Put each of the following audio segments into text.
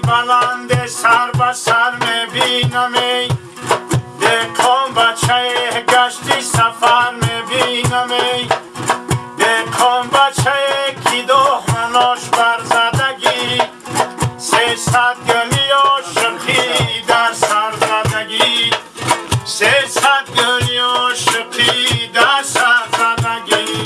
بلند سر به سر میبینمی دقیقان بچه گشتی سفر میبینمی دقیقان بچه کی دخمناش برزدگی 300 گلی عاشقی در سر زدگی 300 گلی عاشقی در سر زدگی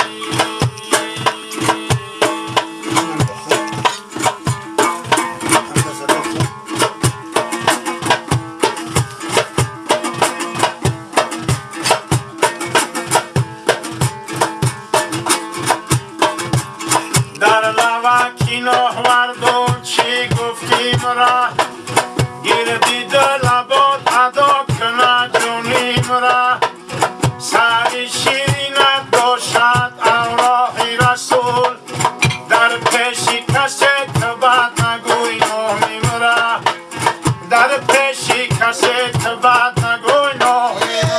در لوکی نهوردون چی گفتیم را گردی دل باد ادا کنه جونیم را سری شیرینت باشد اوراقی رسول در پیشی کسی که بد نگوی نامیم را در پیشی کسی که بد نگوی نامیم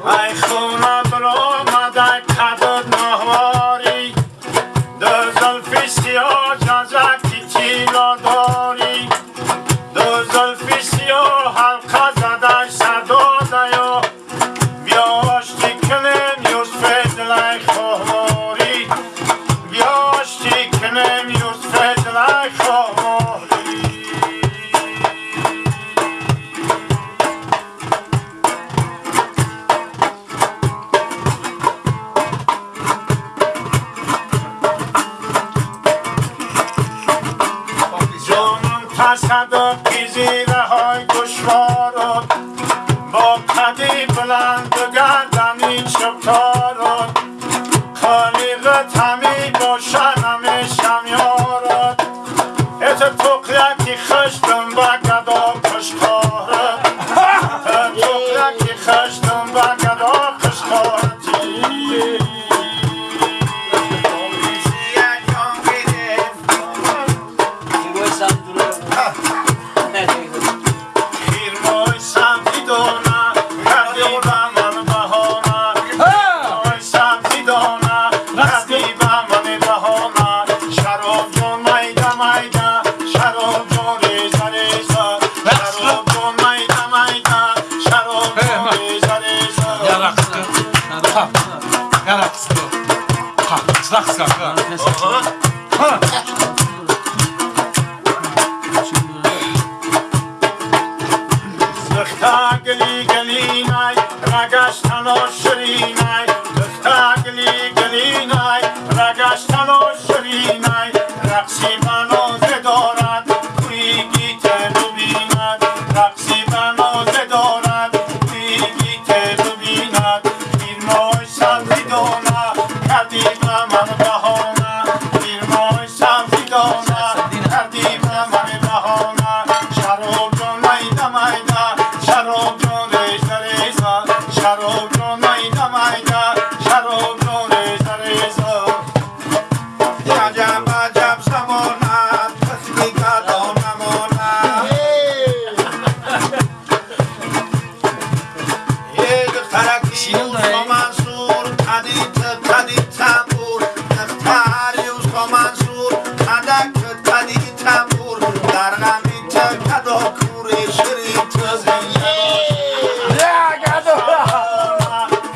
ای خونه برآمده کدد نهواری دو زلفی سیاه جزکی چیلا داری دو زلفی سیاه حلقه زده صدا یا بیا آشتی کنیم یوسف دلای خماری بیا آشتی کنیم یوسف دلای خماری تصدقی زیره های دشوارد با قدی بلند و گردنی چپتارد خالیقت همی باشن همیشم یارد ات تقیقی خشتم و گدا کشکارد تقیقی خشتم و گدا کشکارتی دختر گلی گلی نای رگشتن و شرینای دختر گلی گلی نای رگشتن و شرینای رقصی بنازه دارد توی گیته ببیند رقصی بنازه دارد توی گیته ببیند پیر مای سبزی دانه کردی به من بهانه پیر مای سبزی دانه کردی به من بهانه شراب جان میده میده شراب جان ریزه ریزه شراب جان میده میده شراب جان ریزه ریزه عجب عجب زمانت کسی گدا نماند یک دخترکی یوسف منصور کدید تنبور دختر یوسف منصور کدید تنبور در غمی کدا کوری شیرین تزین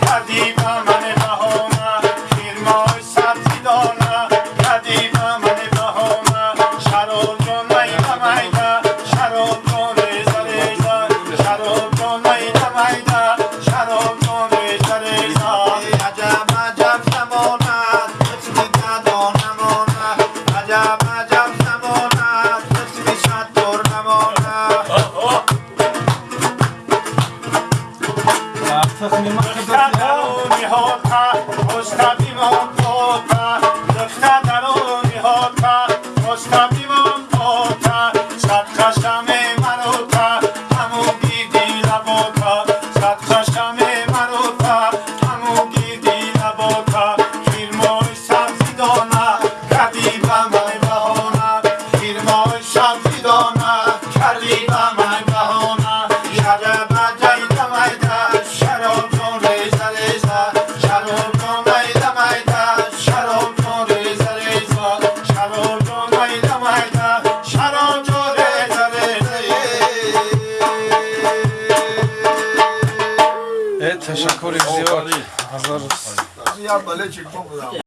کردی به من بهانه پیر مای سبزی دانه کردی به من بهانه شراب جان میده میده شراب جان ریزه ریزه شراب جان میده میده شراب جان ریزه ریزه عجب عجب زمانت کسی گدا نماند عجب عجب زمانت کسی شطور نماند مستقونی هاتا مستقیم هاتا اولش بودم